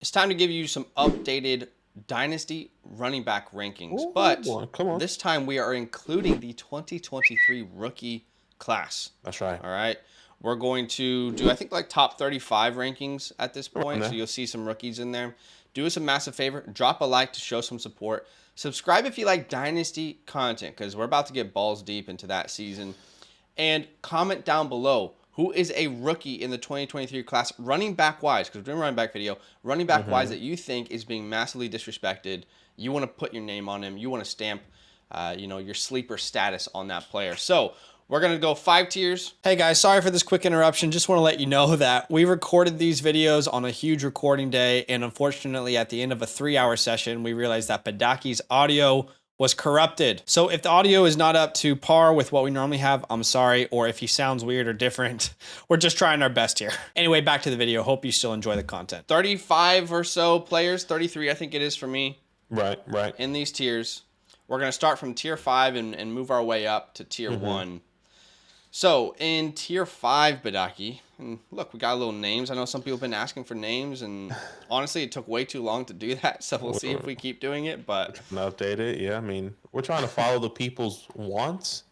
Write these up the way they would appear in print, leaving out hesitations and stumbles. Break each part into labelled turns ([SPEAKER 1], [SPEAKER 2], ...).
[SPEAKER 1] It's time to give you some updated Dynasty running back rankings,
[SPEAKER 2] Oh
[SPEAKER 1] but
[SPEAKER 2] boy, come on.
[SPEAKER 1] this time we are including the 2023 rookie class.
[SPEAKER 2] That's right.
[SPEAKER 1] All right. We're going to do, I think, like top 35 rankings at this
[SPEAKER 2] Around
[SPEAKER 1] point. So
[SPEAKER 2] there.
[SPEAKER 1] you'll see some rookies in there. Do us a massive favor. Drop a like to show some support. Subscribe if you like Dynasty content because we're about to get balls deep into that season. And comment down below who is a rookie in the 2023 class, running back wise, because we're doing a running back video, running back wise
[SPEAKER 2] Mm-hmm.
[SPEAKER 1] that you think is being massively disrespected. You want to put your name on him. You want to stamp, your sleeper status on that player. So we're going to go 5 tiers. Hey guys, sorry for this quick interruption. Just want to let you know that we recorded these videos on a huge recording day. And unfortunately, at the end of a 3-hour session, we realized that Badaki's audio was corrupted. So if the audio is not up to par with what we normally have, I'm sorry. Or if he sounds weird or different, we're just trying our best here. Anyway, back to the video. Hope you still enjoy the content. 35 or so players, 33 I think it is for me,
[SPEAKER 2] Right.
[SPEAKER 1] in these tiers. We're going to start from tier 5 and move our way up to tier 1. So in tier 5, Badaki, and look, we got little names. I know some people have been asking for names, and honestly, it took way too long to do that. So we'll see if we keep doing it. But
[SPEAKER 2] And update it. Yeah, I mean, we're trying to follow the people's wants,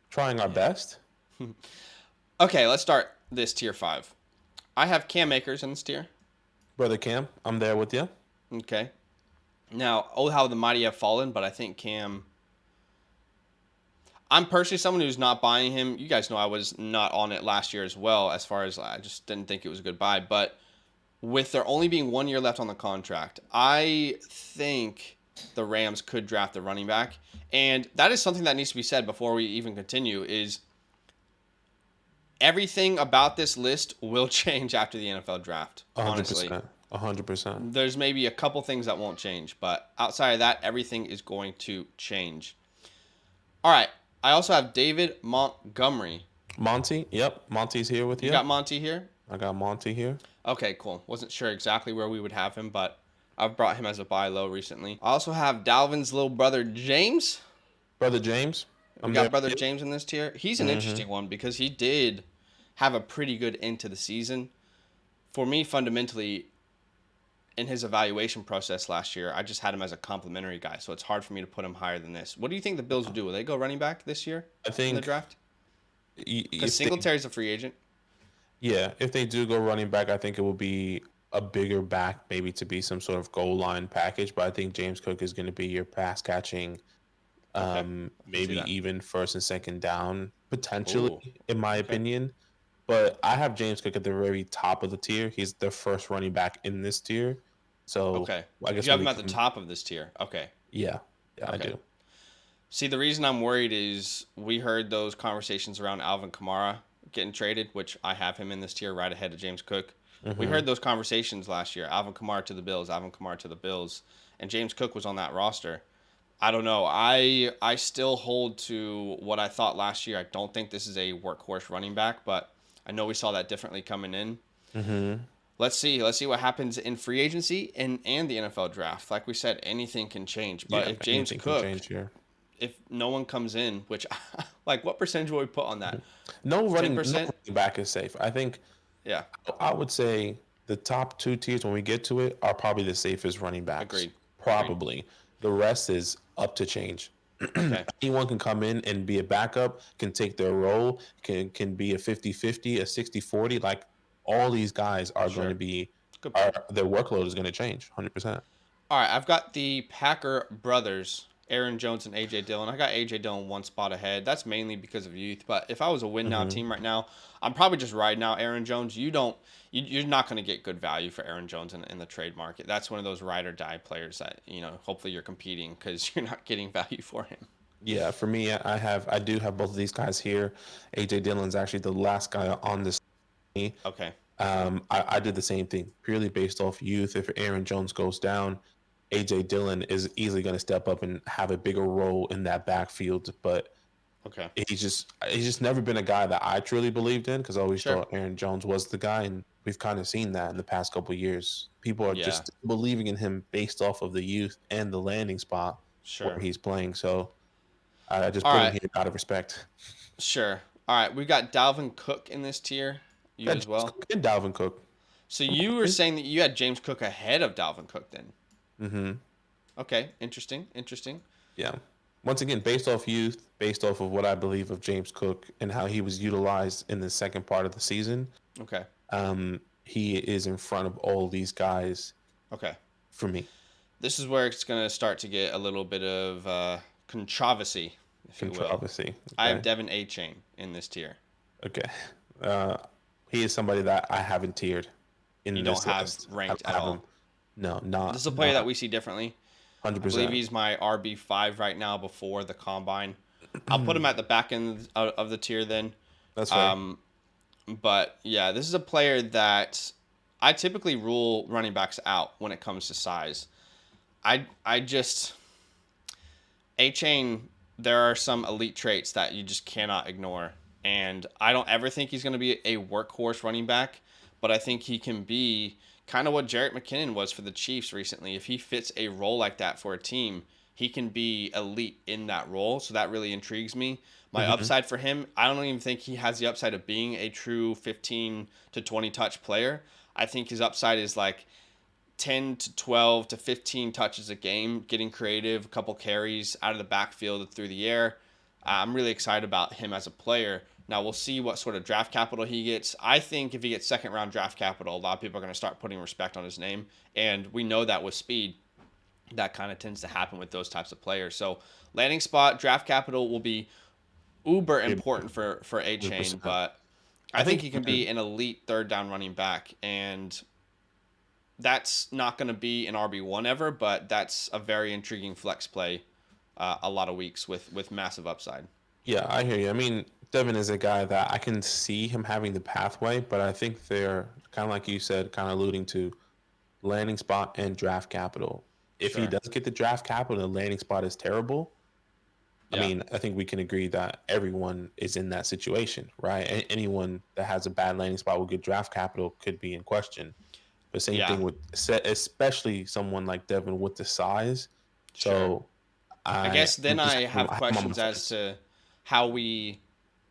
[SPEAKER 2] trying our best.
[SPEAKER 1] okay, let's start this tier 5. I have Cam Akers in this tier.
[SPEAKER 2] Brother Cam, I'm there with you.
[SPEAKER 1] Okay. Now, oh, how the mighty have fallen, but I think Cam. I'm personally someone who's not buying him. You guys know I was not on it last year as well, as far as I just didn't think it was a good buy. But with there only being 1 year left on the contract, I think the Rams could draft the running back. And that is something that needs to be said before we even continue is everything about this list will change after the NFL draft, honestly.
[SPEAKER 2] 100%. 100%.
[SPEAKER 1] There's maybe a couple things that won't change, but outside of that, everything is going to change. All right. I also have David Montgomery.
[SPEAKER 2] Monty, yep. Monty's here with you.
[SPEAKER 1] You got Monty here?
[SPEAKER 2] I got Monty here.
[SPEAKER 1] Okay, cool. Wasn't sure exactly where we would have him, but I've brought him as a buy low recently. I also have Dalvin's little brother, James.
[SPEAKER 2] Brother James,
[SPEAKER 1] We
[SPEAKER 2] I'm
[SPEAKER 1] got
[SPEAKER 2] there.
[SPEAKER 1] brother James in this tier. He's an interesting one because he did have a pretty good end to the season. For me, fundamentally, in his evaluation process last year, I just had him as a complimentary guy, so it's hard for me to put him higher than this. What do you think the Bills will do? Will they go running back this year
[SPEAKER 2] I
[SPEAKER 1] in the
[SPEAKER 2] think
[SPEAKER 1] draft? Because
[SPEAKER 2] if they,
[SPEAKER 1] Singletary's a free agent.
[SPEAKER 2] yeah, if they do go running back, I think it will be a bigger back, maybe to be some sort of goal line package. But I think James Cook is going to be your pass catching,
[SPEAKER 1] Okay, I can see
[SPEAKER 2] maybe
[SPEAKER 1] that.
[SPEAKER 2] even first and second down, potentially,
[SPEAKER 1] Ooh,
[SPEAKER 2] in my
[SPEAKER 1] okay.
[SPEAKER 2] opinion. But I have James Cook at the very top of the tier. He's the first running back in this tier. So
[SPEAKER 1] Okay.
[SPEAKER 2] I guess
[SPEAKER 1] You have
[SPEAKER 2] when
[SPEAKER 1] him
[SPEAKER 2] we
[SPEAKER 1] at the
[SPEAKER 2] come,
[SPEAKER 1] top of this tier. Okay.
[SPEAKER 2] yeah, yeah, I
[SPEAKER 1] Okay.
[SPEAKER 2] do.
[SPEAKER 1] See, the reason I'm worried is we heard those conversations around Alvin Kamara getting traded, which I have him in this tier right ahead of James Cook. We
[SPEAKER 2] Hmm.
[SPEAKER 1] heard those conversations last year. Alvin Kamara to the Bills, Alvin Kamara to the Bills, and James Cook was on that roster. I don't know. I still hold to what I thought last year. I don't think this is a workhorse running back, but I know we saw that differently coming in.
[SPEAKER 2] Hmm.
[SPEAKER 1] Let's see. Let's see what happens in free agency and the NFL draft. Like we said, anything can change. But
[SPEAKER 2] Yeah,
[SPEAKER 1] if James
[SPEAKER 2] anything can
[SPEAKER 1] Cook,
[SPEAKER 2] change here.
[SPEAKER 1] if no one comes in, which like what percentage will we put on that?
[SPEAKER 2] No
[SPEAKER 1] Ten
[SPEAKER 2] running, no
[SPEAKER 1] percent?
[SPEAKER 2] running back is safe. I think
[SPEAKER 1] Yeah,
[SPEAKER 2] I would say the top two tiers when we get to it are probably the safest running backs.
[SPEAKER 1] agreed. Agreed.
[SPEAKER 2] Probably. The rest is up to change.
[SPEAKER 1] Okay,
[SPEAKER 2] Anyone can come in and be a backup, can take their role, can be a 50-50, a 60-40. Like all these guys are going to
[SPEAKER 1] sure.
[SPEAKER 2] be
[SPEAKER 1] Good point.
[SPEAKER 2] their workload is going to change 100%.
[SPEAKER 1] All right, I've got the Packer brothers, Aaron Jones and AJ Dillon. I got AJ Dillon one spot ahead. That's mainly because of youth. But if I was a win now
[SPEAKER 2] Hmm.
[SPEAKER 1] team right now, I'm probably just riding out Aaron Jones. You're not going to get good value for Aaron Jones in the trade market. That's one of those ride or die players that hopefully you're competing because you're not getting value for him.
[SPEAKER 2] Yeah, for me, I do have both of these guys here. AJ Dillon's actually the last guy on this.
[SPEAKER 1] Okay,
[SPEAKER 2] I did the same thing, purely based off youth. If Aaron Jones goes down, AJ Dillon is easily going to step up and have a bigger role in that backfield. But
[SPEAKER 1] okay,
[SPEAKER 2] he's just never been a guy that I truly believed in because I always
[SPEAKER 1] sure,
[SPEAKER 2] thought Aaron Jones was the guy, and we've kind of seen that in the past couple of years. People are
[SPEAKER 1] yeah,
[SPEAKER 2] just believing in him based off of the youth and the landing spot where
[SPEAKER 1] sure.
[SPEAKER 2] he's playing. So I just
[SPEAKER 1] All
[SPEAKER 2] put him
[SPEAKER 1] right,
[SPEAKER 2] here out of respect.
[SPEAKER 1] sure. All right, we got Dalvin Cook in this tier. You
[SPEAKER 2] Yeah,
[SPEAKER 1] as well.
[SPEAKER 2] and Dalvin Cook.
[SPEAKER 1] So you were saying that you had James Cook ahead of Dalvin Cook then?
[SPEAKER 2] Mm-hmm.
[SPEAKER 1] Okay, interesting, interesting.
[SPEAKER 2] Yeah. Once again, based off youth, based off of what I believe of James Cook and how he was utilized in the second part of the season,
[SPEAKER 1] Okay,
[SPEAKER 2] he is in front of all these guys
[SPEAKER 1] okay.
[SPEAKER 2] for me.
[SPEAKER 1] This is where it's going to start to get a little bit of controversy, if you will.
[SPEAKER 2] Controversy.
[SPEAKER 1] I have
[SPEAKER 2] Okay.
[SPEAKER 1] Devin A. Chain in this tier.
[SPEAKER 2] Okay. Uh, he is somebody that I haven't tiered
[SPEAKER 1] You
[SPEAKER 2] in
[SPEAKER 1] don't
[SPEAKER 2] this
[SPEAKER 1] have
[SPEAKER 2] list. I
[SPEAKER 1] ranked
[SPEAKER 2] don't
[SPEAKER 1] at
[SPEAKER 2] have him.
[SPEAKER 1] all.
[SPEAKER 2] No,
[SPEAKER 1] This is a player that
[SPEAKER 2] not
[SPEAKER 1] we see differently. I believe
[SPEAKER 2] 100%.
[SPEAKER 1] he's my RB5 right now before the combine. I'll put him at the back end of the tier then.
[SPEAKER 2] That's fair.
[SPEAKER 1] Um, but yeah, this is a player that I typically rule running backs out when it comes to size. I just A Chain. There are some elite traits that you just cannot ignore, and I don't ever think he's going to be a workhorse running back, but I think he can be kind of what Jarrett McKinnon was for the Chiefs recently. If he fits a role like that for a team, he can be elite in that role. So that really intrigues me. My
[SPEAKER 2] Hmm.
[SPEAKER 1] upside for him, I don't even think he has the upside of being a true 15 to 20 touch player. I think his upside is like 10 to 12 to 15 touches a game, getting creative, a couple carries out of the backfield through the air. I'm really excited about him as a player. Now we'll see what sort of draft capital he gets. I think if he gets second round draft capital, a lot of people are going to start putting respect on his name. And we know that with speed, that kind of tends to happen with those types of players. So landing spot, draft capital will be uber important for A Chain,
[SPEAKER 2] 100%.
[SPEAKER 1] but I
[SPEAKER 2] I
[SPEAKER 1] think
[SPEAKER 2] think
[SPEAKER 1] he can be an elite third down running back. And that's not going to be an RB1 ever, but that's a very intriguing flex play a lot of weeks with massive upside.
[SPEAKER 2] yeah, I hear you. I mean, Devin is a guy that I can see him having the pathway, but I think they're kind of like you said, kind of alluding to landing spot and draft capital. If he
[SPEAKER 1] Sure.
[SPEAKER 2] does get the draft capital and the landing spot is terrible, I
[SPEAKER 1] Yeah.
[SPEAKER 2] mean, I think we can agree that everyone is in that situation, right? Anyone that has a bad landing spot with good draft capital could be in question. The same
[SPEAKER 1] Yeah.
[SPEAKER 2] thing with especially someone like Devin with the size.
[SPEAKER 1] Sure.
[SPEAKER 2] So
[SPEAKER 1] I guess
[SPEAKER 2] I'm
[SPEAKER 1] then
[SPEAKER 2] just
[SPEAKER 1] I have
[SPEAKER 2] I have him on my
[SPEAKER 1] questions as
[SPEAKER 2] fence.
[SPEAKER 1] to how we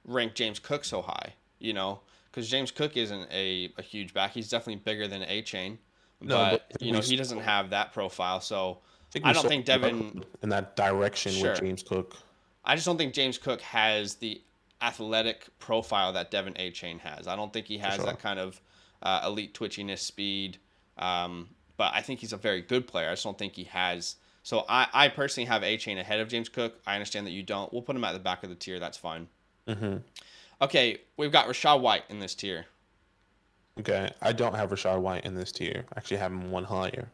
[SPEAKER 1] rank James Cook so high, because James Cook isn't a huge back. He's definitely bigger than A Chain,
[SPEAKER 2] No, but
[SPEAKER 1] but, he doesn't have that profile. So
[SPEAKER 2] I think
[SPEAKER 1] I
[SPEAKER 2] we
[SPEAKER 1] don't
[SPEAKER 2] saw
[SPEAKER 1] think Devin,
[SPEAKER 2] in that direction with
[SPEAKER 1] sure.
[SPEAKER 2] James Cook.
[SPEAKER 1] I just don't think James Cook has the athletic profile that Devin A. Chain has. I don't think he
[SPEAKER 2] For
[SPEAKER 1] has
[SPEAKER 2] sure.
[SPEAKER 1] that kind of elite twitchiness, speed. But I think he's a very good player. I just don't think he has. So I personally have A. Chain ahead of James Cook. I understand that you don't. We'll put him at the back of the tier. That's fine.
[SPEAKER 2] Hmm.
[SPEAKER 1] Okay, we've got Rashad White in this tier.
[SPEAKER 2] Okay, I don't have Rashad White in this tier. I actually have him one higher.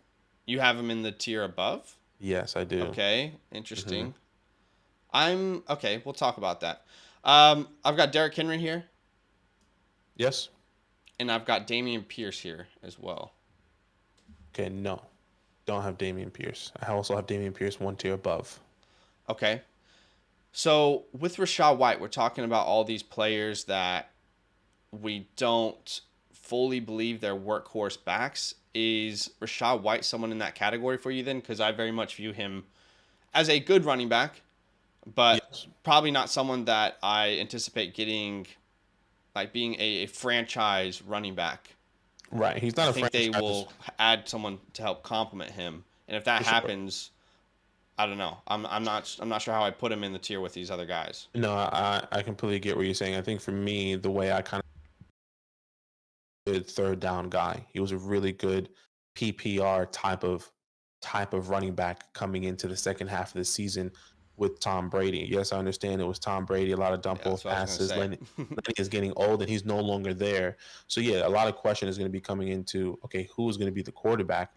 [SPEAKER 1] You have him in the tier above?
[SPEAKER 2] Yes, I do.
[SPEAKER 1] Okay,
[SPEAKER 2] Hmm.
[SPEAKER 1] interesting. Okay, we'll talk about that. I've got Derrick Henry here,
[SPEAKER 2] Yes.
[SPEAKER 1] and I've got Damian Pierce here as well.
[SPEAKER 2] Okay, no, don't have Damian Pierce. I also have Damian Pierce one tier above.
[SPEAKER 1] Okay. So with Rashad White, we're talking about all these players that we don't fully believe they're workhorse backs. Is Rashad White someone in that category for you then? Because I very much view him as a good running back, but
[SPEAKER 2] Yes.
[SPEAKER 1] probably not someone that I anticipate getting, like being a franchise running back.
[SPEAKER 2] Right. He's
[SPEAKER 1] I
[SPEAKER 2] not a
[SPEAKER 1] think they
[SPEAKER 2] franchise
[SPEAKER 1] will add someone to help complement him, and if that
[SPEAKER 2] for sure.
[SPEAKER 1] happens, I don't know. I'm not sure how I put him in the tier with these other guys.
[SPEAKER 2] No, I completely get what you're saying. I think for me, the way I kind of good third down guy. He was a really good PPR type of running back coming into the second half of the season with Tom Brady. Yes, I understand it was Tom Brady, a lot of dump
[SPEAKER 1] Yeah, that's
[SPEAKER 2] off
[SPEAKER 1] what I was gonna
[SPEAKER 2] passes.
[SPEAKER 1] say.
[SPEAKER 2] Lenny is getting old and he's no longer there. So yeah, a lot of question is going to be coming into okay, who is going to be the quarterback?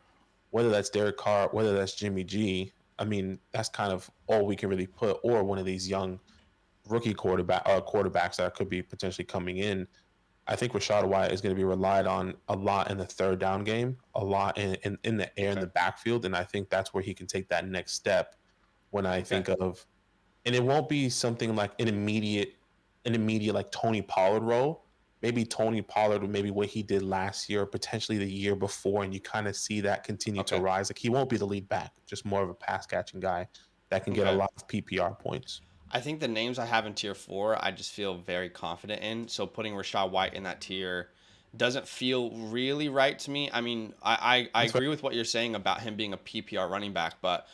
[SPEAKER 2] Whether that's Derek Carr, whether that's Jimmy G. I mean, that's kind of all we can really put, or one of these young rookie quarterbacks that could be potentially coming in. I think Rashad White is going to be relied on a lot in the third down game, a lot in the air in
[SPEAKER 1] Okay.
[SPEAKER 2] the backfield, and I think that's where he can take that next step. When I
[SPEAKER 1] Okay.
[SPEAKER 2] think of, and it won't be something like an immediate like Tony Pollard role. Maybe Tony Pollard, or maybe what he did last year, or potentially the year before, and you kind of see that continue to
[SPEAKER 1] Okay.
[SPEAKER 2] rise. Like he won't be the lead back, just more of a pass catching guy that can get a
[SPEAKER 1] Okay.
[SPEAKER 2] lot of PPR points.
[SPEAKER 1] I think the names I have in tier 4, I just feel very confident in. So putting Rashad White in that tier, doesn't feel really right to me. I mean, I
[SPEAKER 2] That's fair.
[SPEAKER 1] agree with what you're saying about him being a PPR running back, but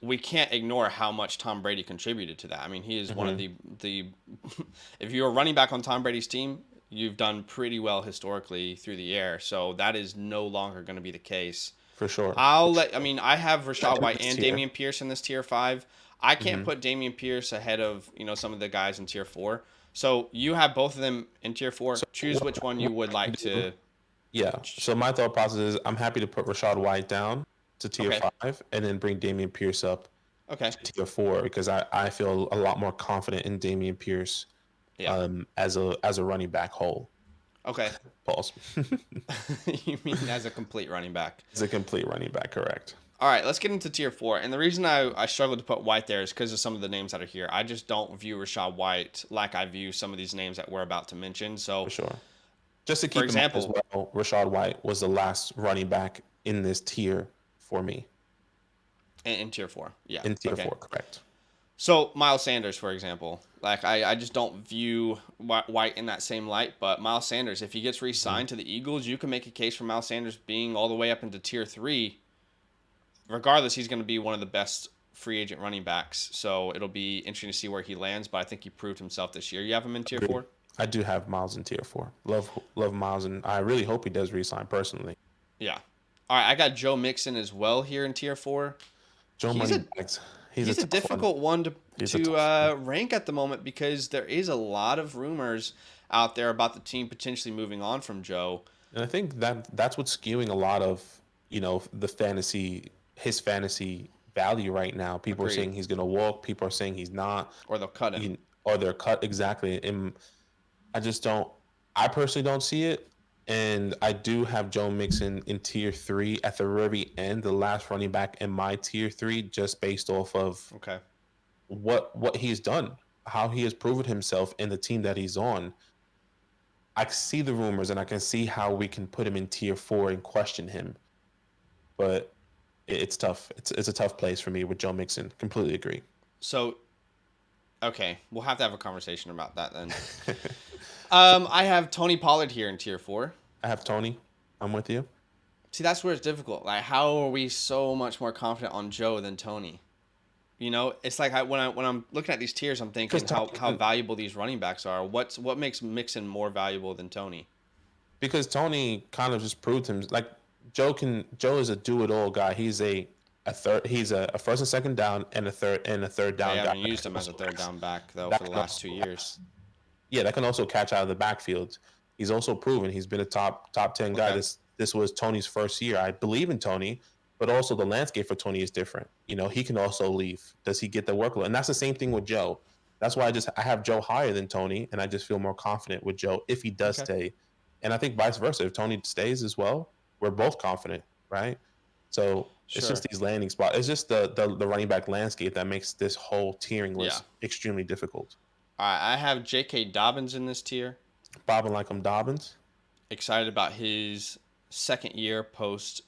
[SPEAKER 1] we can't ignore how much Tom Brady contributed to that. I mean, he is one of the if you're a running back on Tom Brady's team, you've done pretty well historically through the air. So that is no longer going to be the case.
[SPEAKER 2] For sure.
[SPEAKER 1] I mean, I have Rashad White and
[SPEAKER 2] Tier.
[SPEAKER 1] Dameon Pierce in this tier 5. I can't put Dameon Pierce ahead of, some of the guys in tier 4. So you have both of them in tier 4. Choose which one you would like to.
[SPEAKER 2] Yeah. So my thought process is I'm happy to put Rashad White down to tier
[SPEAKER 1] Okay.
[SPEAKER 2] 5 and then bring Dameon Pierce up
[SPEAKER 1] Okay.
[SPEAKER 2] to tier 4 because I feel a lot more confident in Dameon Pierce
[SPEAKER 1] Yeah.
[SPEAKER 2] as a running back whole.
[SPEAKER 1] Okay.
[SPEAKER 2] Pause.
[SPEAKER 1] You mean as a complete running back?
[SPEAKER 2] As a complete running back, correct.
[SPEAKER 1] All right, let's get into tier 4. And the reason I struggled to put White there is because of some of the names that are here. I just don't view Rashad White like I view some of these names that we're about to mention. So,
[SPEAKER 2] For sure. Just to keep in mind as well, Rashad White was the last running back in this tier for me.
[SPEAKER 1] In tier 4, yeah.
[SPEAKER 2] In tier 4, correct.
[SPEAKER 1] So Miles Sanders, for example, like I just don't view White in that same light. But Miles Sanders, if he gets re-signed to the Eagles, you can make a case for Miles Sanders being all the way up into tier 3. Regardless, he's going to be one of the best free agent running backs. So it'll be interesting to see where he lands. But I think he proved himself this year. You have him in tier 4?
[SPEAKER 2] I do have Miles in tier 4. Love Miles, and I really hope he does re-sign personally.
[SPEAKER 1] Yeah. All right, I got Joe Mixon as well here in tier 4.
[SPEAKER 2] Joe Moneybags.
[SPEAKER 1] He's a difficult one to rank at the moment because there is a lot of rumors out there about the team potentially moving on from Joe.
[SPEAKER 2] And I think that's what's skewing a lot of, his fantasy value right now. People are saying he's going to walk. People are saying he's not.
[SPEAKER 1] Or they'll cut him.
[SPEAKER 2] Or they're cut, exactly. And I personally don't see it. And I do have Joe Mixon in tier 3 at the very end, the last running back in my tier 3, just based off of what he's done, how he has proven himself in the team that he's on. I see the rumors and I can see how we can put him in tier 4 and question him. But it's tough. It's a tough place for me with Joe Mixon. Completely agree.
[SPEAKER 1] So, okay, we'll have to have a conversation about that then. I have Tony Pollard here in tier 4.
[SPEAKER 2] I have Tony. I'm with you.
[SPEAKER 1] See, that's where it's difficult. Like, how are we so much more confident on Joe than Tony? It's like when I'm looking at these tiers, I'm thinking how valuable these running backs are. What makes Mixon more valuable than Tony?
[SPEAKER 2] Because Tony kind of just proved him. Like Joe is a do it all guy. He's a first and second down and a third down.
[SPEAKER 1] They haven't used him as a third down back though for the last 2 years.
[SPEAKER 2] Yeah, that can also catch out of the backfield. He's also proven he's been a top 10 guy. This was Tony's first year. I believe in Tony, but also the landscape for Tony is different. He can also leave. Does he get the workload? And that's the same thing with Joe. That's why I have Joe higher than Tony, and I just feel more confident with Joe if he does stay. And I think vice versa. If Tony stays as well, we're both confident, right? So it's just these landing spots. It's just the running back landscape that makes this whole tiering list extremely difficult.
[SPEAKER 1] All right, I have J.K. Dobbins in this tier.
[SPEAKER 2] Bobbing like I'm Dobbins.
[SPEAKER 1] Excited about his second year post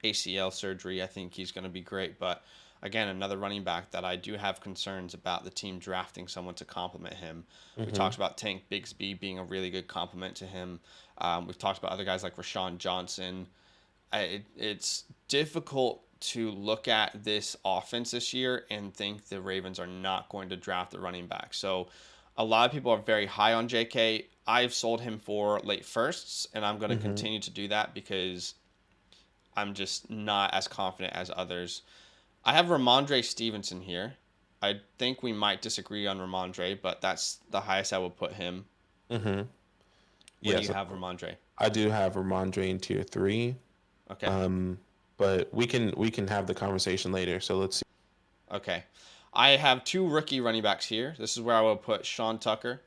[SPEAKER 1] ACL surgery. I think he's going to be great. But again, another running back that I do have concerns about the team drafting someone to complement him. We talked about Tank Bigsby being a really good complement to him. We've talked about other guys like Rashawn Johnson. It's difficult to look at this offense this year and think the Ravens are not going to draft the running back. So a lot of people are very high on JK. I've sold him for late firsts, and I'm going to continue to do that because I'm just not as confident as others. I have Ramondre Stevenson here. I think we might disagree on Ramondre, but that's the highest I would put him. Where do you have Ramondre?
[SPEAKER 2] I do have Ramondre in tier 3.
[SPEAKER 1] Okay.
[SPEAKER 2] But we can have the conversation later. So let's see.
[SPEAKER 1] Okay. I have 2 rookie running backs here. This is where I will put Sean Tucker.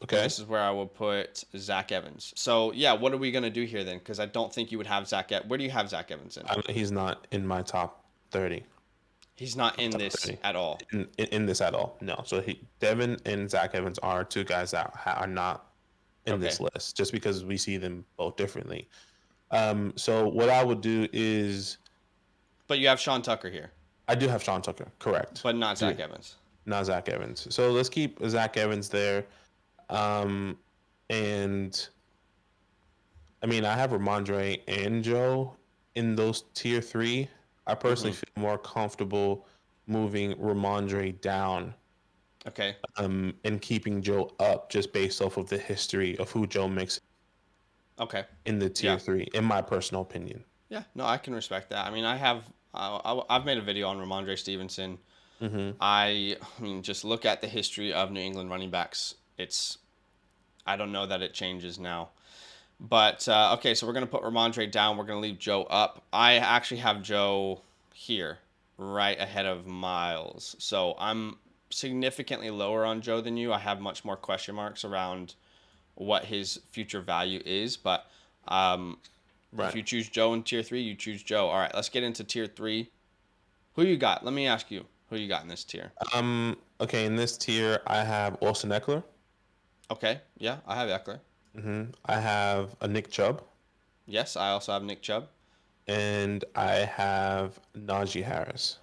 [SPEAKER 2] Okay.
[SPEAKER 1] This is where I will put Zach Evans. So, yeah, what are we going to do here then? Because I don't think you would have Zach Evans. Where do you have Zach Evans in?
[SPEAKER 2] He's not in my top 30.
[SPEAKER 1] He's not in this 30. At all.
[SPEAKER 2] In this at all. No. So Devin and Zach Evans are 2 guys that are not in this list just because we see them both differently. So what I would do is...
[SPEAKER 1] But you have Sean Tucker here.
[SPEAKER 2] I do have Sean Tucker, correct.
[SPEAKER 1] But not Zach Evans.
[SPEAKER 2] Not Zach Evans. So let's keep Zach Evans there. And I mean, I have Ramondre and Joe in those tier three. I personally
[SPEAKER 1] Hmm.
[SPEAKER 2] feel more comfortable moving Ramondre down,
[SPEAKER 1] Okay.
[SPEAKER 2] and keeping Joe up just based off of the history of who Joe makes
[SPEAKER 1] Okay.
[SPEAKER 2] in the
[SPEAKER 1] Yeah.
[SPEAKER 2] tier three, in my personal opinion.
[SPEAKER 1] Yeah. No, I can respect that. I mean, I've made a video on Ramondre Stevenson.
[SPEAKER 2] Mm-hmm.
[SPEAKER 1] I mean, just look at the history of New England running backs. It's I don't know that it changes now. But okay, so we're gonna put Ramondre down. We're gonna leave Joe up. I actually have Joe here, right ahead of Miles. So I'm significantly lower on Joe than you. I have much more question marks around what his future value is. But if
[SPEAKER 2] Right.
[SPEAKER 1] you choose Joe in tier three, you choose Joe. All right, let's get into tier three. Who you got? Let me ask you. Who you got in this tier?
[SPEAKER 2] Okay, in this tier, I have Austin Eckler.
[SPEAKER 1] Okay, yeah, I have Eckler.
[SPEAKER 2] I have a Nick Chubb,
[SPEAKER 1] Yes, I also have Nick Chubb.
[SPEAKER 2] and I have Najee Harris.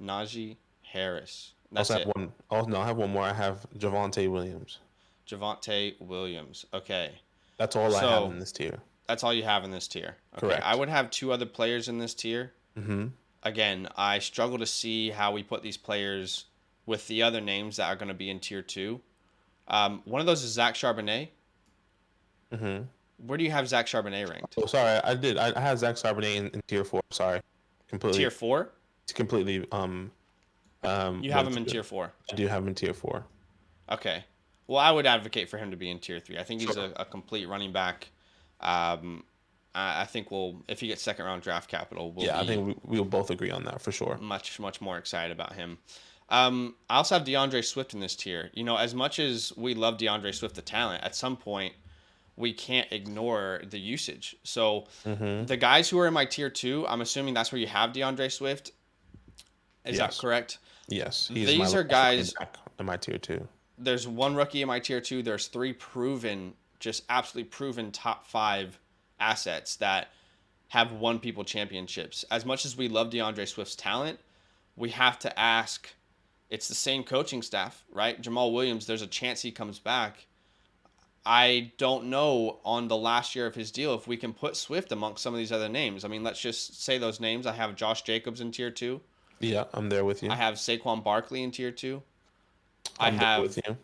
[SPEAKER 1] Najee Harris.
[SPEAKER 2] I also
[SPEAKER 1] That's
[SPEAKER 2] have
[SPEAKER 1] it.
[SPEAKER 2] one. Oh no, I have one more. I have Javante Williams.
[SPEAKER 1] Javante Williams. Okay.
[SPEAKER 2] That's all I have
[SPEAKER 1] So
[SPEAKER 2] in this tier.
[SPEAKER 1] that's all you have in this tier. Okay. I
[SPEAKER 2] Correct.
[SPEAKER 1] would have two other players in this tier.
[SPEAKER 2] Mm-hmm.
[SPEAKER 1] Again, I struggle to see how we put these players with the other names that are going to be in tier two. One of those is Zach Charbonnet.
[SPEAKER 2] Mm-hmm.
[SPEAKER 1] Where do you have Zach Charbonnet ranked?
[SPEAKER 2] Oh, sorry, I did. I had Zach Charbonnet in tier four. Sorry,
[SPEAKER 1] Tier
[SPEAKER 2] completely,
[SPEAKER 1] four?
[SPEAKER 2] completely.
[SPEAKER 1] You have
[SPEAKER 2] What
[SPEAKER 1] him
[SPEAKER 2] is
[SPEAKER 1] in
[SPEAKER 2] it?
[SPEAKER 1] tier four.
[SPEAKER 2] I do have him in tier four.
[SPEAKER 1] Okay. Well, I would advocate for him to be in tier three. I think he's
[SPEAKER 2] Sure.
[SPEAKER 1] a complete running back. Um, I think if he gets second round draft capital, we'll
[SPEAKER 2] Yeah, I
[SPEAKER 1] be
[SPEAKER 2] think we'll both agree on that for sure.
[SPEAKER 1] much more excited about him. I also have DeAndre Swift in this tier. You know, as much as we love DeAndre Swift, the talent, at some point we can't ignore the usage. So
[SPEAKER 2] Mm-hmm.
[SPEAKER 1] the guys who are in my tier two, I'm assuming that's where you have DeAndre Swift. Is that
[SPEAKER 2] Yes.
[SPEAKER 1] correct?
[SPEAKER 2] Yes, he's my
[SPEAKER 1] These are
[SPEAKER 2] last running
[SPEAKER 1] guys.
[SPEAKER 2] back in my tier two.
[SPEAKER 1] There's one rookie in my tier two. There's three proven, just absolutely proven top five assets that have won people championships. As much as we love DeAndre Swift's talent, we have to ask. It's the same coaching staff, right? Jamal Williams, there's a chance he comes back. I don't know on the last year of his deal if we can put Swift amongst some of these other names. I mean, let's just say those names. I have Josh Jacobs in tier two.
[SPEAKER 2] Yeah, I'm there with
[SPEAKER 1] I
[SPEAKER 2] you.
[SPEAKER 1] have Saquon Barkley in tier two. I
[SPEAKER 2] I'm there with
[SPEAKER 1] have
[SPEAKER 2] you.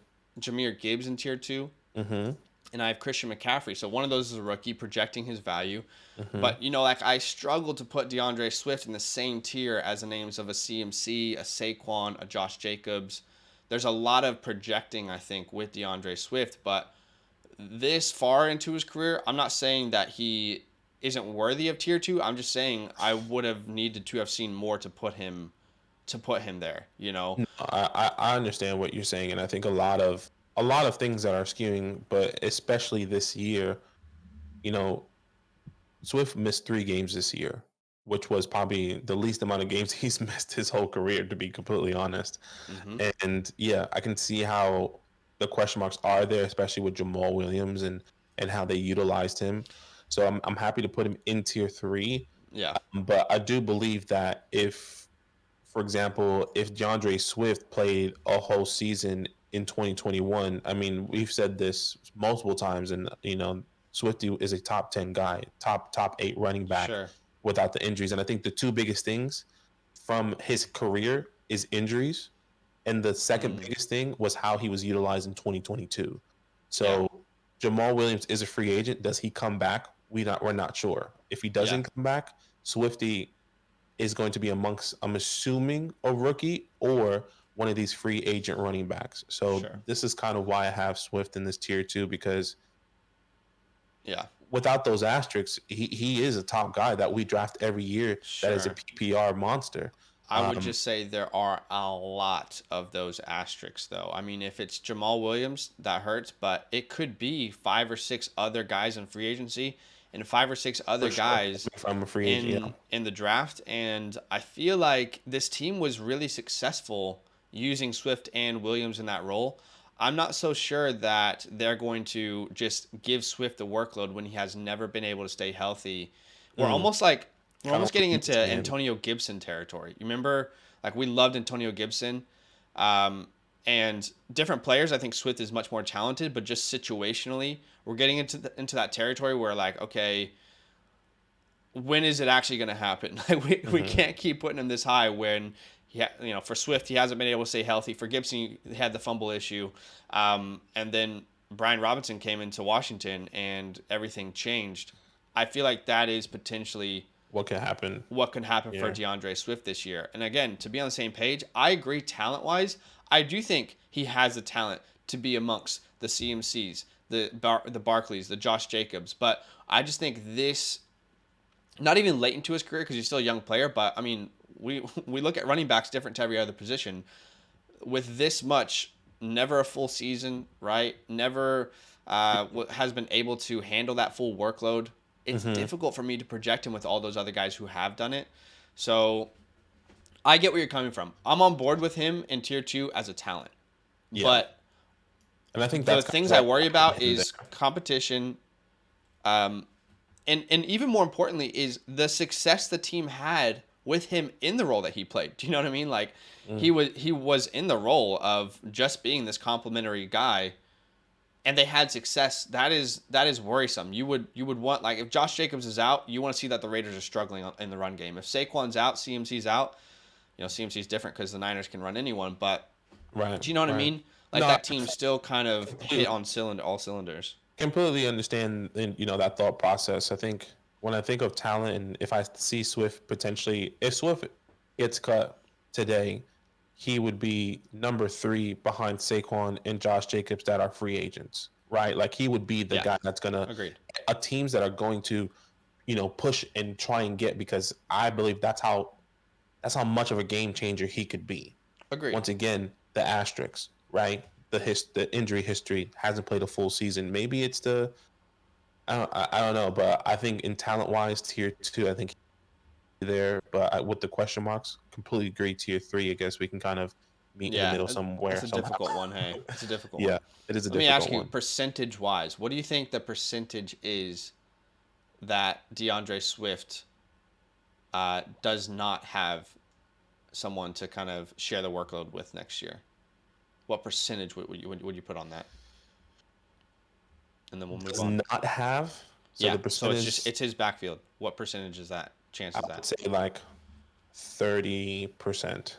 [SPEAKER 1] Jahmyr Gibbs in tier two.
[SPEAKER 2] Mm-hmm.
[SPEAKER 1] And I have Christian McCaffrey. So one of those is a rookie projecting his value.
[SPEAKER 2] Mm-hmm.
[SPEAKER 1] But, you know, like I struggle to put DeAndre Swift in the same tier as the names of a CMC, a Saquon, a Josh Jacobs. There's a lot of projecting, I think, with DeAndre Swift. But this far into his career, I'm not saying that he isn't worthy of tier two. I'm just saying I would have needed to have seen more to put him there, you know?
[SPEAKER 2] I understand what you're saying, and I think a lot of things that are skewing, but especially this year, you know, Swift missed 3 games this year, which was probably the least amount of games he's missed his whole career, to be completely honest.
[SPEAKER 1] Hmm.
[SPEAKER 2] And yeah, I can see how the question marks are there, especially with Jamal Williams and how they utilized him. So I'm happy to put him in tier three.
[SPEAKER 1] Yeah,
[SPEAKER 2] But I do believe that if, for example, if DeAndre Swift played a whole season in 2021, I mean, we've said this multiple times, and Swifty is a top 10 guy, top 8 running back
[SPEAKER 1] sure.
[SPEAKER 2] without the injuries. And I think the two biggest things from his career is injuries, and the second
[SPEAKER 1] Mm,
[SPEAKER 2] biggest thing was how he was utilized in 2022.
[SPEAKER 1] yeah,
[SPEAKER 2] So Jamal Williams is a free agent. Does he come back? We're not sure. If he
[SPEAKER 1] yeah,
[SPEAKER 2] doesn't come back, Swifty is going to be amongst, I'm assuming, a rookie or one of these free agent running backs. So
[SPEAKER 1] sure.
[SPEAKER 2] this is kind of why I have Swift in this tier two, because
[SPEAKER 1] Yeah,
[SPEAKER 2] without those asterisks, he is a top guy that we draft every year that is a
[SPEAKER 1] sure.
[SPEAKER 2] PPR monster.
[SPEAKER 1] I would
[SPEAKER 2] Um,
[SPEAKER 1] just say there are a lot of those asterisks, though. I mean, if it's Jamal Williams, that hurts, but it could be five or six other guys in free agency and five or six
[SPEAKER 2] for
[SPEAKER 1] other
[SPEAKER 2] sure.
[SPEAKER 1] guys
[SPEAKER 2] If I'm a free agent, yeah.
[SPEAKER 1] in the draft. And I feel like this team was really successful using Swift and Williams in that role. I'm not so sure that they're going to just give Swift the workload when he has never been able to stay healthy. We're
[SPEAKER 2] Mm,
[SPEAKER 1] almost like we're
[SPEAKER 2] kind
[SPEAKER 1] almost getting
[SPEAKER 2] of
[SPEAKER 1] into Antonio Gibson territory. You remember, like we loved Antonio Gibson. Um, And different players, I think Swift is much more talented, but just situationally, we're getting into that territory where like, okay, when is it actually going to happen? Like we
[SPEAKER 2] Mm-hmm.
[SPEAKER 1] can't keep putting him this high when for Swift he hasn't been able to stay healthy. For Gibson, he had the fumble issue, and then Brian Robinson came into Washington and everything changed. I feel like that is potentially
[SPEAKER 2] What can happen?
[SPEAKER 1] what can happen for
[SPEAKER 2] Yeah.
[SPEAKER 1] DeAndre Swift this year. And again, to be on the same page, I agree talent wise. I do think he has the talent to be amongst the CMCs, the Barkleys, the Josh Jacobs. But I just think this, not even late into his career because he's still a young player. But I mean, we look at running backs different to every other position. With this much, never a full season, right? Never has been able to handle that full workload. It's
[SPEAKER 2] Mm-hmm.
[SPEAKER 1] difficult for me to project him with all those other guys who have done it. So I get where you're coming from. I'm on board with him in tier 2 as a talent.
[SPEAKER 2] Yeah.
[SPEAKER 1] But
[SPEAKER 2] And I think
[SPEAKER 1] the
[SPEAKER 2] that's kind
[SPEAKER 1] things
[SPEAKER 2] of
[SPEAKER 1] I
[SPEAKER 2] why
[SPEAKER 1] worry
[SPEAKER 2] I'm putting
[SPEAKER 1] about
[SPEAKER 2] him there.
[SPEAKER 1] is competition, and even more importantly is the success the team had with him in the role that he played. Do you know what I mean? Like
[SPEAKER 2] Mm.
[SPEAKER 1] he was in the role of just being this complimentary guy, and they had success. That is worrisome. You would want, like, if Josh Jacobs is out, you want to see that the Raiders are struggling in the run game. If Saquon's out, CMC's out. CMC's different because the Niners can run anyone, but
[SPEAKER 2] Right.
[SPEAKER 1] do you know what I
[SPEAKER 2] Right.
[SPEAKER 1] mean? Like
[SPEAKER 2] No,
[SPEAKER 1] that team still kind of hit
[SPEAKER 2] completely,
[SPEAKER 1] on all cylinders.
[SPEAKER 2] completely understand, that thought process. I think when I think of talent, and if I see Swift potentially, if Swift gets cut today, he would be number 3 behind Saquon and Josh Jacobs that are free agents, right? Like he would be the
[SPEAKER 1] Yeah,
[SPEAKER 2] guy that's gonna
[SPEAKER 1] agreed.
[SPEAKER 2] teams that are going to, push and try and get, because I believe that's how much of a game changer he could be.
[SPEAKER 1] Agreed.
[SPEAKER 2] Once again, the asterisks, right? The injury history, hasn't played a full season. Maybe it's the I don't know, but I think in talent wise, tier 2, I think he's there. But with the question marks, completely agree. Tier 3, I guess we can kind of meet in the
[SPEAKER 1] Yeah,
[SPEAKER 2] middle
[SPEAKER 1] it's
[SPEAKER 2] somewhere
[SPEAKER 1] a
[SPEAKER 2] somehow.
[SPEAKER 1] difficult one. Hey, it's a difficult
[SPEAKER 2] Yeah,
[SPEAKER 1] one.
[SPEAKER 2] it is a
[SPEAKER 1] Let me ask
[SPEAKER 2] difficult
[SPEAKER 1] you,
[SPEAKER 2] one.
[SPEAKER 1] percentage wise, what do you think the percentage is that DeAndre Swift does not have someone to kind of share the workload with next year? What percentage would you put on that? And then we'll move
[SPEAKER 2] Does
[SPEAKER 1] on.
[SPEAKER 2] not have, so
[SPEAKER 1] Yeah,
[SPEAKER 2] the
[SPEAKER 1] so
[SPEAKER 2] percentage,
[SPEAKER 1] it's his backfield. What percentage is that? Chance
[SPEAKER 2] I
[SPEAKER 1] is that?
[SPEAKER 2] would say like 30%.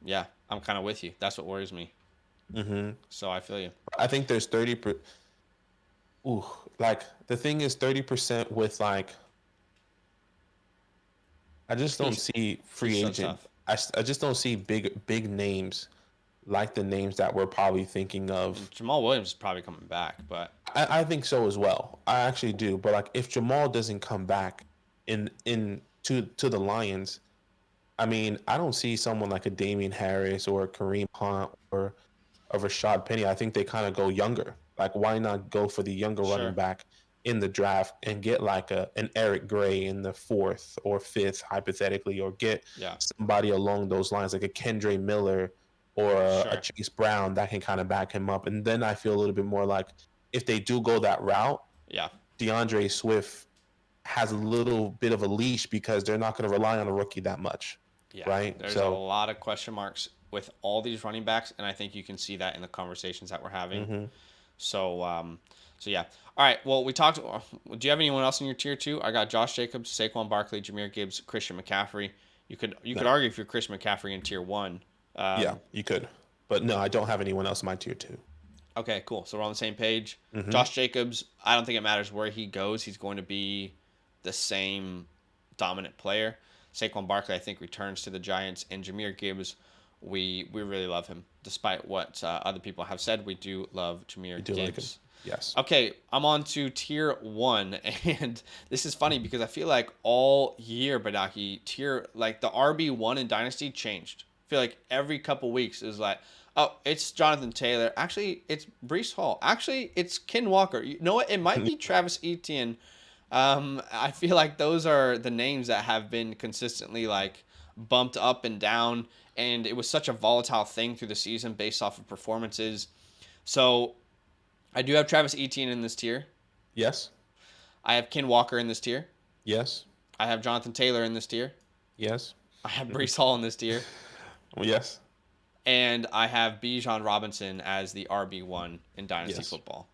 [SPEAKER 1] Yeah, I'm kind of with you. That's what worries me.
[SPEAKER 2] Mm-hmm.
[SPEAKER 1] So I feel you.
[SPEAKER 2] I think there's 30. Ooh, like the thing is 30% with like I just don't
[SPEAKER 1] He's
[SPEAKER 2] see free
[SPEAKER 1] he's so
[SPEAKER 2] agent.
[SPEAKER 1] tough.
[SPEAKER 2] I just don't see big names like the names that we're probably thinking
[SPEAKER 1] And
[SPEAKER 2] of.
[SPEAKER 1] Jamal Williams is probably coming back, but
[SPEAKER 2] I think so as well. I actually do. But like if Jamal doesn't come back in to the Lions, I mean, I don't see someone like a Damian Harris or a Kareem Hunt or a Rashad Penny. I think they kind of go younger. Like why not go for the younger running
[SPEAKER 1] sure.
[SPEAKER 2] back in the draft and get like an Eric Gray in the 4th or 5th hypothetically, or get
[SPEAKER 1] Yeah,
[SPEAKER 2] somebody along those lines like a Kendre Miller or a
[SPEAKER 1] sure.
[SPEAKER 2] Chase Brown that can kind of back him up. And then I feel a little bit more like if they do go that route,
[SPEAKER 1] Yeah,
[SPEAKER 2] DeAndre Swift has a little bit of a leash because they're not going to rely on a rookie that much,
[SPEAKER 1] yeah.
[SPEAKER 2] right?
[SPEAKER 1] There's a
[SPEAKER 2] So,
[SPEAKER 1] lot of question marks with all these running backs, and I think you can see that in the conversations that we're having.
[SPEAKER 2] mhm.
[SPEAKER 1] So, so yeah. All right. Well, we talked. Do you have anyone else in your tier 2? I got Josh Jacobs, Saquon Barkley, Jameer Gibbs, Christian McCaffrey. You could
[SPEAKER 2] No,
[SPEAKER 1] argue if you're Christian McCaffrey in tier 1.
[SPEAKER 2] yeah, you could, but no, I don't have anyone else in my tier 2.
[SPEAKER 1] Okay, cool. So we're on the same page.
[SPEAKER 2] Mm-hmm.
[SPEAKER 1] Josh Jacobs, I don't think it matters where he goes. He's going to be the same dominant player. Saquon Barkley, I think, returns to the Giants. And Jameer Gibbs, we really love him. Despite what other people have said, we do love
[SPEAKER 2] You
[SPEAKER 1] Jameer
[SPEAKER 2] do like him,
[SPEAKER 1] Gibbs.
[SPEAKER 2] yes.
[SPEAKER 1] Okay, I'm on to tier 1. And this is funny because I feel like all year, Badaki, like the RB1 in Dynasty changed. I feel like every couple weeks is like, oh, it's Jonathan Taylor. Actually, it's Brees Hall. Actually, it's Ken Walker. You know what? It might be Travis Etienne. I feel like those are the names that have been consistently like bumped up and down, and it was such a volatile thing through the season based off of performances. So I do have Travis Etienne in this tier.
[SPEAKER 2] Yes,
[SPEAKER 1] I have Ken Walker in this tier.
[SPEAKER 2] yes,
[SPEAKER 1] I have Jonathan Taylor in this tier.
[SPEAKER 2] yes,
[SPEAKER 1] I have Brees Hall in this tier.
[SPEAKER 2] well, yes.
[SPEAKER 1] And I have Bijan Robinson as the RB1 in Dynasty
[SPEAKER 2] Yes.
[SPEAKER 1] football.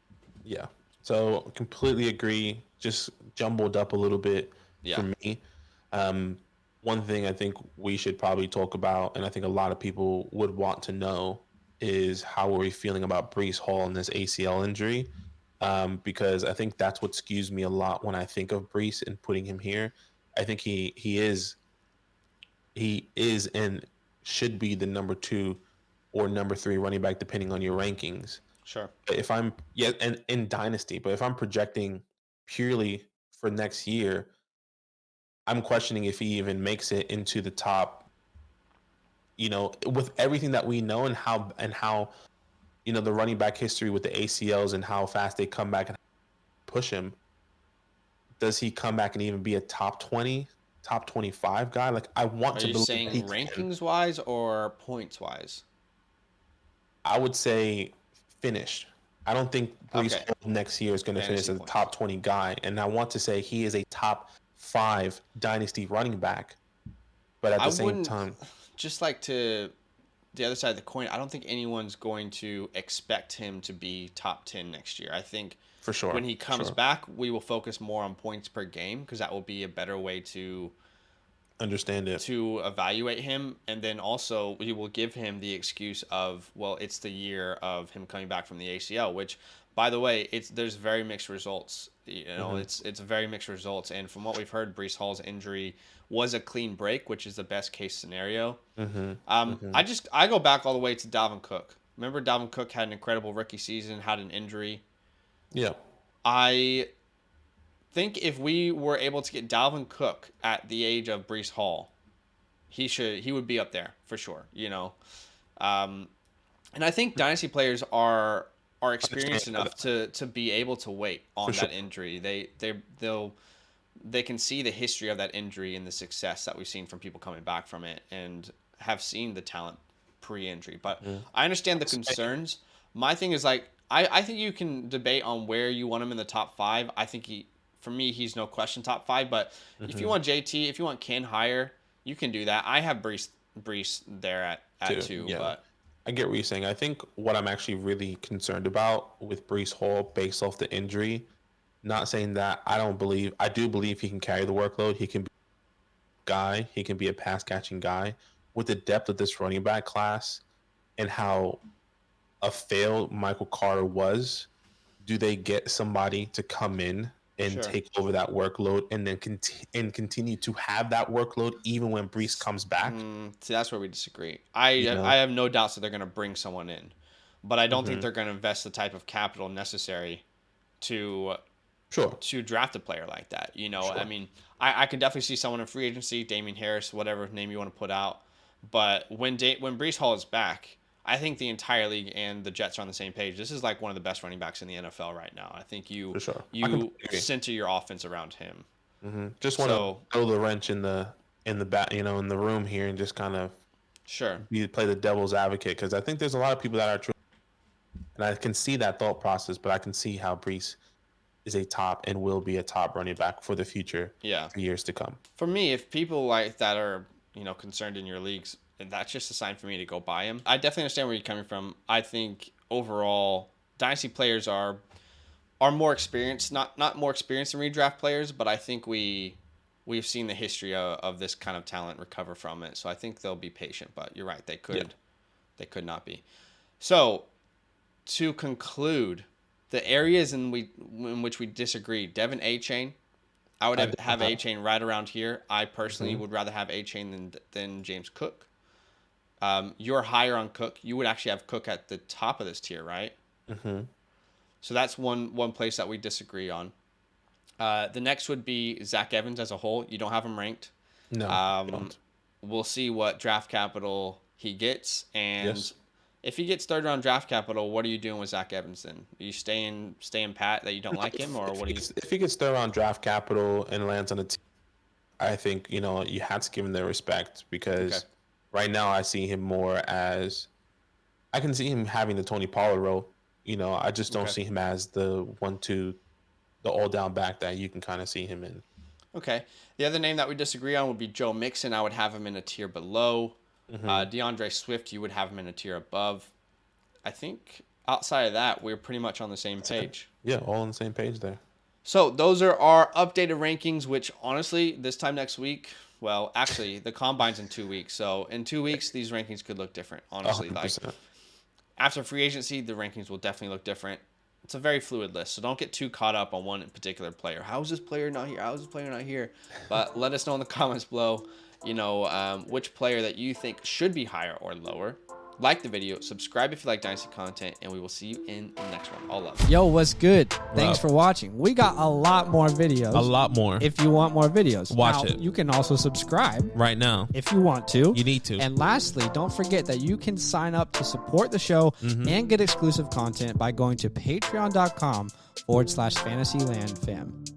[SPEAKER 2] Yeah. So completely agree. Just jumbled up a little bit
[SPEAKER 1] Yeah.
[SPEAKER 2] for me. Um, One thing I think we should probably talk about, and I think a lot of people would want to know, is how are we feeling about Brees Hall and this ACL injury? Because I think that's what skews me a lot when I think of Brees and putting him here. I think he is and should be the number 2 or number 3 running back depending on your rankings.
[SPEAKER 1] Sure.
[SPEAKER 2] If I'm and in Dynasty, but if I'm projecting purely for next year, I'm questioning if he even makes it into the top, with everything that we know and how the running back history with the ACLs and how fast they come back and push him. Does he come back and even be a top 20, top 25 guy? Like I want
[SPEAKER 1] Are
[SPEAKER 2] to
[SPEAKER 1] you
[SPEAKER 2] believe
[SPEAKER 1] saying
[SPEAKER 2] he can.
[SPEAKER 1] rankings wise or points wise?
[SPEAKER 2] I would say finish. I don't think Brees
[SPEAKER 1] Okay.
[SPEAKER 2] Hall next year is going to finish
[SPEAKER 1] Fantasy
[SPEAKER 2] as a
[SPEAKER 1] points.
[SPEAKER 2] top 20 guy. And I want to say he is a top 5 dynasty running back. But at
[SPEAKER 1] I
[SPEAKER 2] the same
[SPEAKER 1] wouldn't
[SPEAKER 2] time,
[SPEAKER 1] just like to the other side of the coin. I don't think anyone's going to expect him to be top 10 next year. I think
[SPEAKER 2] for sure,
[SPEAKER 1] when he
[SPEAKER 2] for
[SPEAKER 1] comes
[SPEAKER 2] sure.
[SPEAKER 1] back, we will focus more on points per game because that will be a better way
[SPEAKER 2] Understand it.
[SPEAKER 1] to evaluate him, and then also we will give him the excuse of, well, it's the year of him coming back from the ACL, which by the way, there's very mixed results.
[SPEAKER 2] Hmm.
[SPEAKER 1] It's very mixed results, and from what we've heard, Brees Hall's injury was a clean break, which is the best case scenario.
[SPEAKER 2] Hmm. Hmm.
[SPEAKER 1] I go back all the way to Dalvin Cook. Remember, Dalvin Cook had an incredible rookie season, had an injury.
[SPEAKER 2] Yeah,
[SPEAKER 1] I think if we were able to get Dalvin Cook at the age of Brees Hall, he would be up there for sure. Um, and I think dynasty players are experienced
[SPEAKER 2] understand
[SPEAKER 1] enough to be able to wait
[SPEAKER 2] for
[SPEAKER 1] on
[SPEAKER 2] sure.
[SPEAKER 1] that injury. They can see the history of that injury and the success that we've seen from people coming back from it and have seen the talent pre-injury. But
[SPEAKER 2] Mm.
[SPEAKER 1] I understand the concerns. My thing is like I think you can debate on where you want him in the top 5. I think for me he's no question top 5. But if you
[SPEAKER 2] Hmm.
[SPEAKER 1] want JT, if you want Ken higher, you can do that. I have Brees there at
[SPEAKER 2] Too.
[SPEAKER 1] 2,
[SPEAKER 2] Yeah.
[SPEAKER 1] but
[SPEAKER 2] I get what you're saying. I think what I'm actually really concerned about with Brees Hall based off the injury, not saying that I do believe he can carry the workload. He can be a guy, he can be a pass catching guy. With the depth of this running back class and how a failed Michael Carter was, do they get somebody to come in and
[SPEAKER 1] sure.
[SPEAKER 2] take over that workload and then continue to have that workload even when Brees comes back?
[SPEAKER 1] See, that's where we disagree.
[SPEAKER 2] You
[SPEAKER 1] I
[SPEAKER 2] know?
[SPEAKER 1] have no doubts that they're going to bring someone in, but I don't think
[SPEAKER 2] Hmm.
[SPEAKER 1] they're going to invest the type of capital necessary to
[SPEAKER 2] Sure.
[SPEAKER 1] draft a player like that. I
[SPEAKER 2] Sure.
[SPEAKER 1] mean, I could definitely see someone in free agency, Damian Harris, whatever name you want to put out. But when Brees Hall is back, I think the entire league and the Jets are on the same page. This is like one of the best running backs in the NFL right now. I think
[SPEAKER 2] For sure. I
[SPEAKER 1] you
[SPEAKER 2] completely agree.
[SPEAKER 1] center your offense around him.
[SPEAKER 2] Just want to
[SPEAKER 1] So
[SPEAKER 2] throw the wrench in the bat, in the room here, and just kind of
[SPEAKER 1] sure,
[SPEAKER 2] play the devil's advocate because I think there's a lot of people that are true, and I can see that thought process, but I can see how Brees is a top and will be a top running back for the future
[SPEAKER 1] yeah.
[SPEAKER 2] for years to come.
[SPEAKER 1] For me, if people like that are concerned in your leagues, that's just a sign for me to go buy him. I definitely understand where you're coming from. I think overall, dynasty players are more experienced, not more experienced than redraft players, but I think we've seen the history of this kind of talent recover from it. So I think they'll be patient. But you're right,
[SPEAKER 2] Yeah,
[SPEAKER 1] they could not be. So to conclude, the areas in which we disagree, Devin A Chain. I would
[SPEAKER 2] I do
[SPEAKER 1] have A
[SPEAKER 2] have.
[SPEAKER 1] Chain right around here. I personally
[SPEAKER 2] Hmm.
[SPEAKER 1] would rather have A Chain than James Cook. You're higher on Cook. You would actually have Cook at the top of this tier, right?
[SPEAKER 2] Hmm.
[SPEAKER 1] So that's one place that we disagree on. The next would be Zach Evans as a whole. You don't have him ranked.
[SPEAKER 2] No, I
[SPEAKER 1] Um,
[SPEAKER 2] don't.
[SPEAKER 1] we'll see what draft capital he gets, and
[SPEAKER 2] Yes.
[SPEAKER 1] if he gets third round draft capital, what are you doing with Zach Evans then? Are you staying pat that you don't
[SPEAKER 2] No,
[SPEAKER 1] like him, or what do you?
[SPEAKER 2] if he gets third round draft capital and lands on a team, I think you have to give him the respect
[SPEAKER 1] Okay,
[SPEAKER 2] because right now I see him more as I can see him having the Tony Pollard role. I just don't
[SPEAKER 1] okay,
[SPEAKER 2] see him as the 1-2, the all down back that you can kind of see him in.
[SPEAKER 1] okay. The other name that we disagree on would be Joe Mixon. I would have him in a tier below. DeAndre Swift, you would have him in a tier above. I think outside of that, we're pretty much on the same page.
[SPEAKER 2] Yeah, all on the same page there.
[SPEAKER 1] So those are our updated rankings, which honestly, this time next week, well, actually, the combine's in 2 weeks. So in 2 weeks, these rankings could look different, honestly.
[SPEAKER 2] 100%.
[SPEAKER 1] Like after free agency, the rankings will definitely look different. It's a very fluid list, so don't get too caught up on one particular player. How is this player not here? How is this player not here? But let us know in the comments below, which player that you think should be higher or lower. Like the video, subscribe if you like Dynasty content, and we will see you in the next one. All love.
[SPEAKER 3] Yo, what's good? Thanks for watching. We got a lot more videos.
[SPEAKER 4] A lot more.
[SPEAKER 3] If you want more videos,
[SPEAKER 4] Watch it.
[SPEAKER 3] You can also subscribe
[SPEAKER 4] Right now.
[SPEAKER 3] if you want to.
[SPEAKER 4] You need to.
[SPEAKER 3] And lastly, don't forget that you can sign up to support the show and get exclusive content by going to patreon.com/FantasyLandFam.